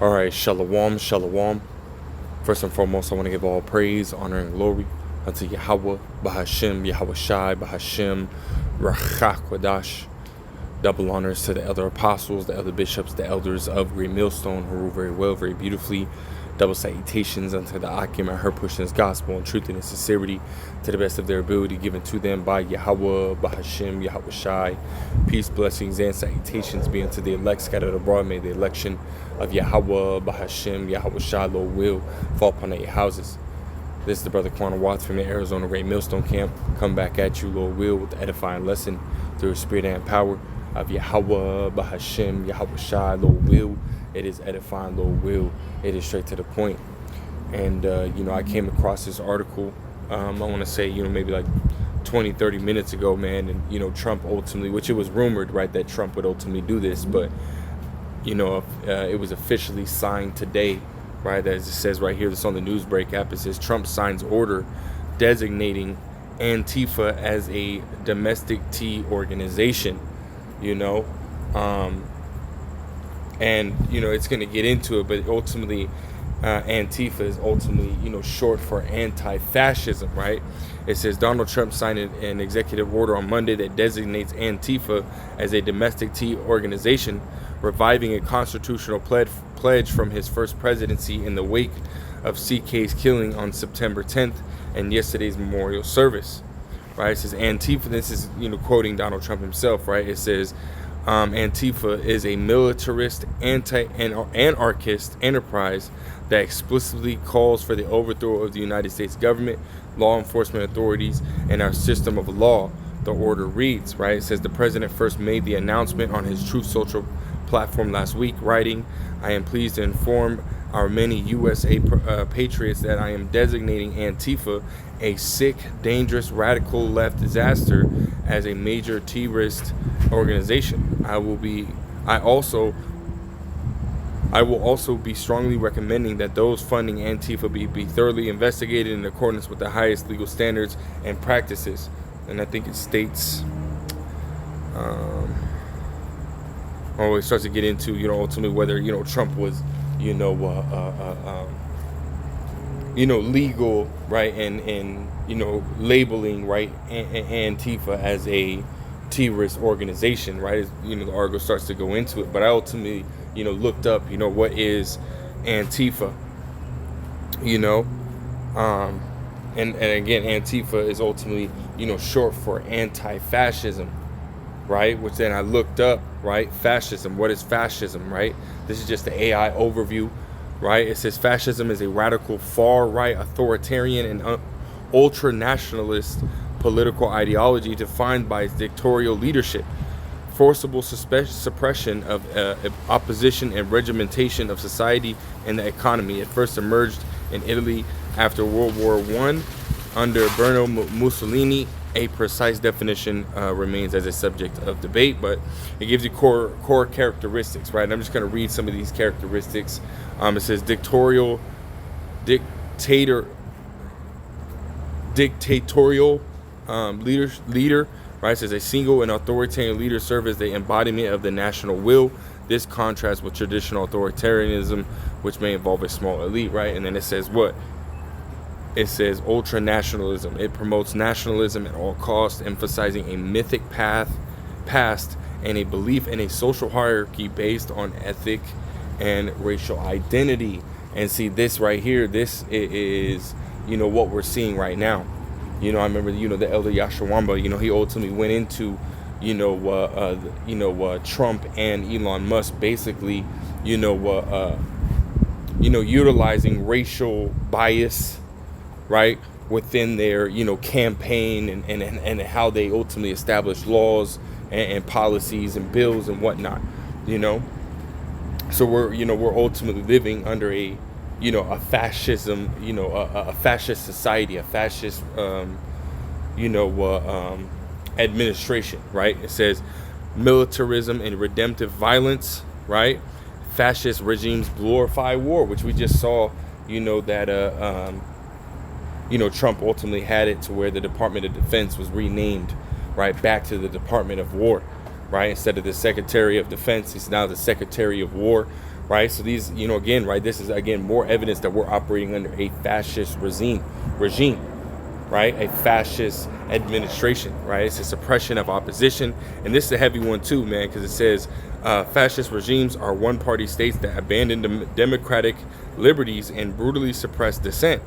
All right, shalom, shalom. First and foremost, I want to give all praise, honor, and glory unto Yahweh, Bahashem, Yahweh Shai, Bahashem, Rachakwadash. Double honors to the elder apostles, the elder bishops, the elders of Great Millstone, who rule very well, very beautifully. Double salutations unto the Akim and her pushing his gospel in truth and in sincerity to the best of their ability, given to them by Yahweh, Bahashem, Yahweh Shai. Peace, blessings, and salutations be unto the elect scattered abroad. May the election of Yahweh, Bahashem, Yahweh Shai, Lord will fall upon their houses. This is the brother Quanah Watts from the Arizona Great Millstone Camp. Come back at you, Lord will, with the edifying lesson through the spirit and power of Yahweh, Bahashem, Yahweh Shai, Lord will. It is edifying, Lord will. It is straight to the point. And, I came across this article, I want to say, maybe like 20, 30 minutes ago, man. And, Trump ultimately, which it was rumored, right, that Trump would ultimately do this. But, it was officially signed today, right, as it says right here, this on the Newsbreak app. It says Trump signs order designating Antifa as a domestic T organization, And, it's going to get into it, but ultimately, Antifa is ultimately, short for anti-fascism, right? It says Donald Trump signed an executive order on Monday that designates Antifa as a domestic T organization, reviving a constitutional pledge from his first presidency in the wake of CK's killing on September 10th and yesterday's memorial service, right? It says Antifa, this is, quoting Donald Trump himself, right? It says, Antifa is a militarist, anarchist enterprise that explicitly calls for the overthrow of the United States government, law enforcement authorities, and our system of law. The order reads, right? It says the president first made the announcement on his Truth Social platform last week, writing, "I am pleased to inform our many USA patriots that I am designating Antifa, a sick, dangerous, radical left disaster, as a major terrorist organization. I will also be strongly recommending that those funding Antifa be thoroughly investigated in accordance with the highest legal standards and practices." And I think it states, it starts to get into, ultimately whether, Trump was, legal, right, and labeling, right, Antifa as a terrorist organization, right? The article starts to go into it, but I ultimately, looked up, what is Antifa, and again, Antifa is ultimately, short for anti-fascism, right? Which then I looked up, right? Fascism. What is fascism, right? This is just the AI overview, right? It says fascism is a radical far-right authoritarian and ultra-nationalist political ideology defined by its dictatorial leadership, forcible suppression of opposition, and regimentation of society and the economy. It first emerged in Italy after World War I under Benito Mussolini. A precise definition remains as a subject of debate, but it gives you core characteristics, right? And I'm just going to read some of these characteristics. It says dictatorial, leader, right? It says a single and authoritarian leader serves as the embodiment of the national will. This contrasts with traditional authoritarianism, which may involve a small elite, right? And then it says what? It says ultra-nationalism. It promotes nationalism at all costs, emphasizing a mythic past and a belief in a social hierarchy based on ethic and racial identity. And see, this right here, this is, what we're seeing right now. I remember, the elder Yashawamba, he ultimately went into, Trump and Elon Musk basically, utilizing racial bias, right, within their, campaign and how they ultimately establish laws and policies and bills and whatnot, So we're ultimately living under a fascism, a fascist society, a fascist, administration, right? It says militarism and redemptive violence, right? Fascist regimes glorify war, which we just saw, that, Trump ultimately had it to where the Department of Defense was renamed, right, back to the Department of War, right? Instead of the Secretary of Defense, he's now the Secretary of War, right? So these, again, right, this is again more evidence that we're operating under a fascist regime, right? A fascist administration, right? It's a suppression of opposition. And this is a heavy one too, man, because it says fascist regimes are one-party states that abandon democratic liberties and brutally suppress dissent.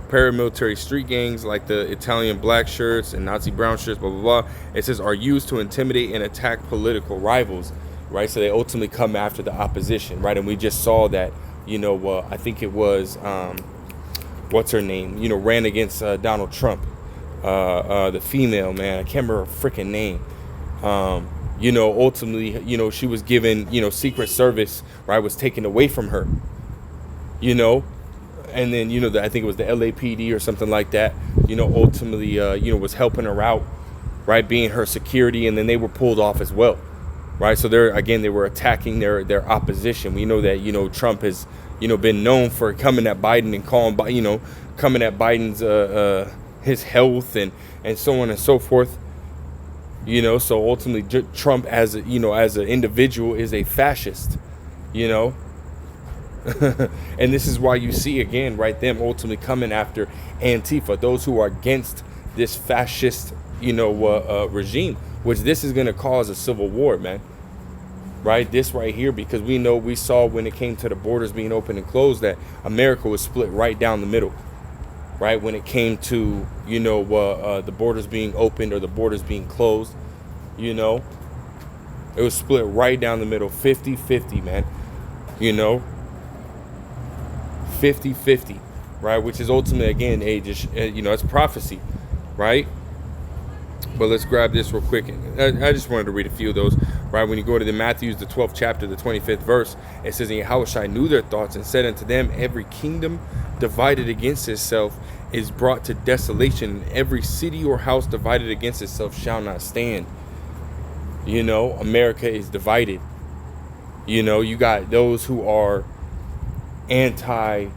Paramilitary street gangs like the Italian black shirts and Nazi brown shirts, blah, blah, blah, it says are used to intimidate and attack political rivals, right? So they ultimately come after the opposition, right? And we just saw that, I think it was, what's her name, ran against Donald Trump, the female, man, I can't remember her freaking name. Ultimately, she was given, Secret Service, right, was taken away from her, and then, I think it was the LAPD or something like that, ultimately, was helping her out, right, being her security, and then they were pulled off as well, right? So they were attacking their opposition. We know that, Trump has, been known for coming at Biden and coming at Biden's, his health and so on and so forth, so ultimately Trump as an individual is a fascist, and this is why you see again, right, them ultimately coming after Antifa, those who are against this fascist, regime, which this is going to cause a civil war, man, right? This right here, because we saw when it came to the borders being open and closed that America was split right down the middle, right? When it came to, the borders being opened or the borders being closed, it was split right down the middle, 50-50, man, 50-50, right? Which is ultimately, again, it's prophecy, right? But let's grab this real quick. I just wanted to read a few of those, right? When you go to the Matthew, the 12th chapter, the 25th verse, it says, and Yahushua knew their thoughts and said unto them, every kingdom divided against itself is brought to desolation. Every city or house divided against itself shall not stand. America is divided. You got those who are anti-Trump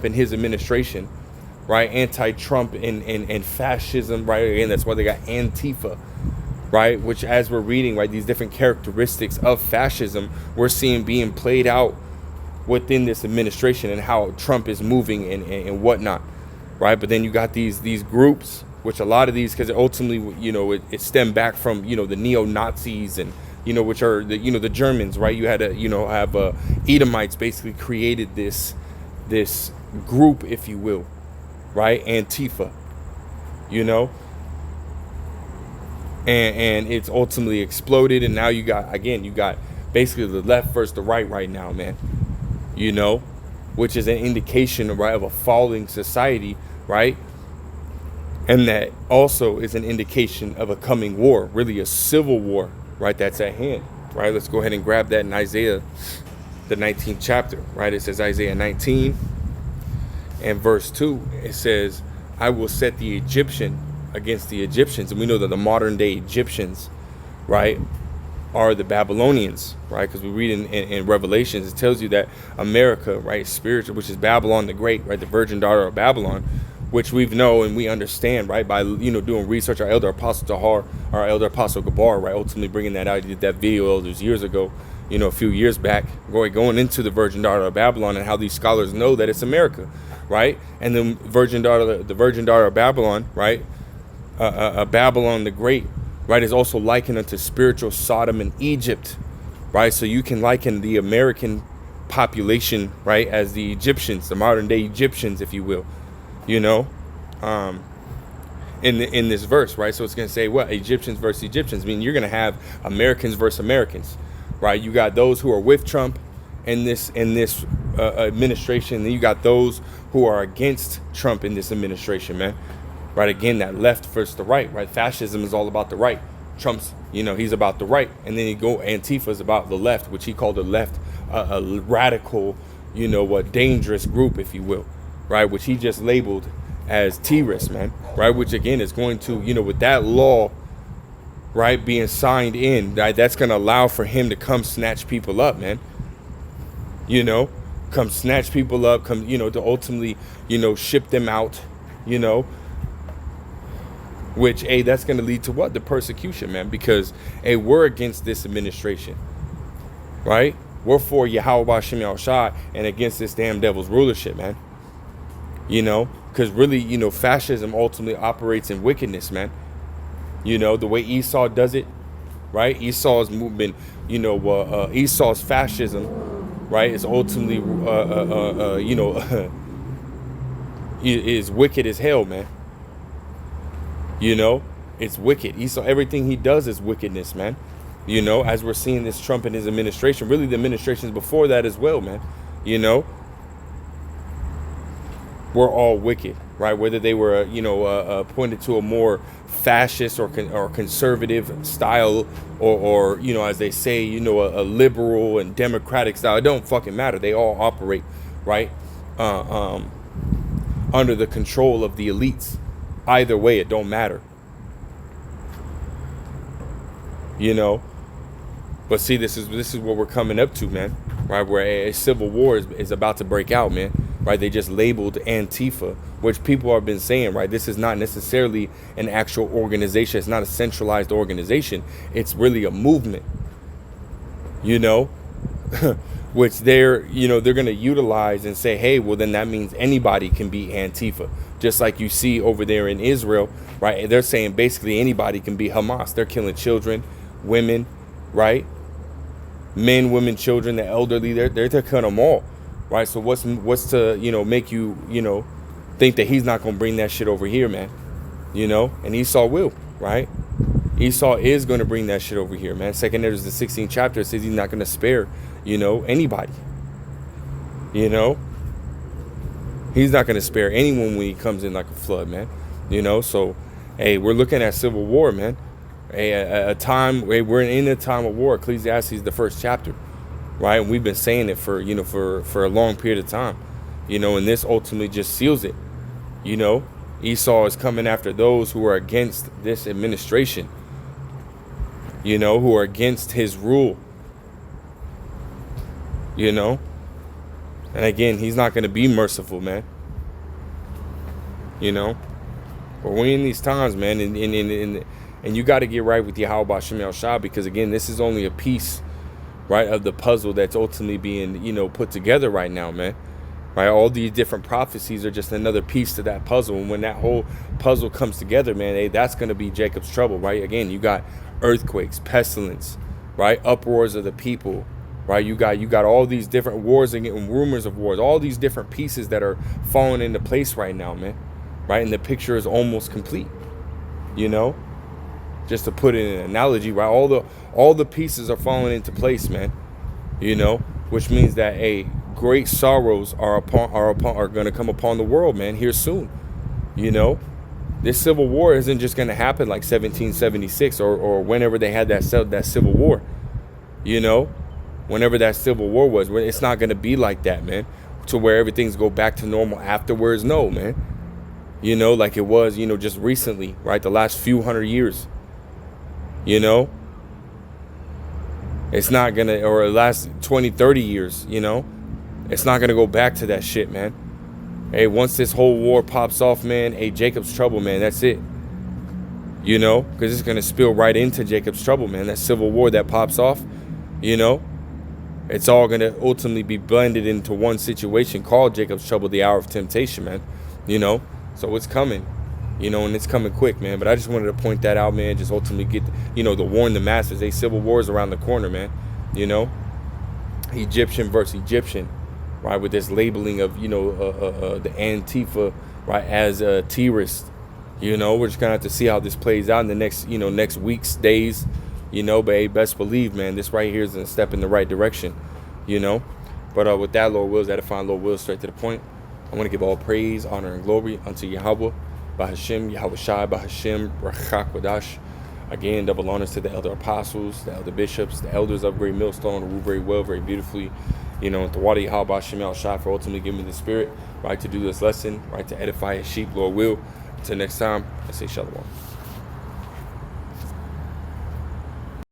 and his administration, right? Anti-Trump and fascism, right? Again, that's why they got Antifa, right? Which, as we're reading, right, these different characteristics of fascism, we're seeing being played out within this administration and how Trump is moving and whatnot, right? But then you got these groups, which a lot of these, because ultimately, it stemmed back from, the neo-Nazis and, which are the Germans, right? You had to, have Edomites basically created this group, if you will, right? Antifa, and it's ultimately exploded. And now you got basically the left versus the right now, man, which is an indication, right, of a falling society, right? And that also is an indication of a coming war, really a civil war, right, that's at hand, right? Let's go ahead and grab that in Isaiah, the 19th chapter, right? It says Isaiah 19 and verse 2, it says, I will set the Egyptian against the Egyptians. And we know that the modern day Egyptians, right, are the Babylonians, right? Because we read in Revelations, it tells you that America, right, spiritual, which is Babylon the Great, right, the virgin daughter of Babylon, which we know and we understand, right, by, doing research. Our elder apostle Tahar, our elder apostle Gabar, right, ultimately bringing that out. He did that video elders years ago, a few years back, going into the virgin daughter of Babylon and how these scholars know that it's America, right? And the virgin daughter of Babylon, right, Babylon the Great, right, is also likened unto spiritual Sodom and Egypt, right? So you can liken the American population, right, as the Egyptians, the modern day Egyptians, if you will, in this verse, right? So it's going to say what? Egyptians versus Egyptians. I mean, you're going to have Americans versus Americans, right? You got those who are with Trump in this administration. Then you got those who are against Trump in this administration, man. Right? Again, that left versus the right, right? Fascism is all about the right. Trump's, he's about the right. And then Antifa is about the left, which he called the left a radical, a dangerous group, if you will, right? Which he just labeled as terrorists, man, right? Which again is going to, with that law, right, being signed in, right, that's going to allow for him to come snatch people up, man. Come snatch people up, come, to ultimately, ship them out, which, that's going to lead to what? The persecution, man, because, we're against this administration, right? We're for Yahweh Ba'Shem Yahushai and against this damn devil's rulership, man. You know, because really, you know, fascism ultimately operates in wickedness, man. You know, the way Esau does it, right? Esau's movement, you know, Esau's fascism, right, is ultimately, you know, is wicked as hell, man. You know, it's wicked. Esau, everything he does is wickedness, man. You know, as we're seeing this Trump and his administration, really the administrations before that as well, man. You know, we're all wicked, right? Whether they were, you know, pointed to a more fascist or conservative style, or you know, as they say, you know, a liberal and democratic style. It don't fucking matter. They all operate, right, under the control of the elites. Either way, it don't matter. You know, but see, this is what we're coming up to, man. Right, where a civil war is about to break out, man. Right, they just labeled Antifa, which people have been saying, right, this is not necessarily an actual organization. It's not a centralized organization. It's really a movement. You know, which they're going to utilize and say, hey, well, then that means anybody can be Antifa. Just like you see over there in Israel, right? They're saying basically anybody can be Hamas. They're killing children, women, right? Men, women, children, the elderly. They're killing them all, right? So what's to, you know, make you, you know, think that he's not going to bring that shit over here, man? You know, and Esau will, right? Esau is going to bring that shit over here, man. Second Ezra, the 16th chapter, says he's not going to spare, you know, anybody. You know, he's not going to spare anyone when he comes in like a flood, man. You know, so, hey, we're looking at civil war, man. A time, we're in a time of war. Ecclesiastes, the first chapter, right? And we've been saying it for, you know, for a long period of time, you know, and this ultimately just seals it. You know, Esau is coming after those who are against this administration, you know, who are against his rule, you know. And again, he's not going to be merciful, man. You know, but we're in these times, man, and you got to get right with Yahweh Ba'Shem Yahushua, because again, this is only a piece, right, of the puzzle that's ultimately being, you know, put together right now, man. Right, all these different prophecies are just another piece to that puzzle, and when that whole puzzle comes together, man, hey, that's going to be Jacob's trouble, right? Again, you got earthquakes, pestilence, right, uproars of the people, right? You got all these different wars and rumors of wars, all these different pieces that are falling into place right now, man. Right, and the picture is almost complete. You know, just to put it in an analogy, right? All the pieces are falling into place, man. You know, which means that great sorrows are going to come upon the world, man, here soon. You know, this civil war isn't just going to happen like 1776 or whenever they had that civil war. You know, whenever that civil war was, it's not going to be like that, man, to where everything's go back to normal afterwards. No, man. You know, like it was, you know, just recently, right? The last few hundred years, you know, it's not going to, or the last 20, 30 years, you know, it's not going to go back to that shit, man. Hey, once this whole war pops off, man, hey, Jacob's trouble, man, that's it. You know, because it's going to spill right into Jacob's trouble, man. That civil war that pops off, you know, it's all going to ultimately be blended into one situation called Jacob's trouble, the hour of temptation, man, you know. So it's coming, you know, and it's coming quick, man. But I just wanted to point that out, man. Just ultimately get, you know, to warn the masses. Civil war is around the corner, man. You know, Egyptian versus Egyptian, right? With this labeling of, you know, the Antifa, right, as a terrorist. You know, we're just gonna have to see how this plays out in the next, you know, next weeks, days. You know, but hey, best believe, man, this right here is a step in the right direction. You know, but with that, Lord wills, edifying, Lord wills, straight to the point. I want to give all praise, honor, and glory unto Yahweh, Bahashem, Yahweh Shai, Bahashem, Rachak Wadash. Again, double honors to the elder apostles, the elder bishops, the elders of Great Millstone, who rule very well, very beautifully. You know, the Wadi Yahweh Bahashem Yahushua for ultimately giving me the spirit, right, to do this lesson, right, to edify his sheep, Lord will. Until next time, I say shalom.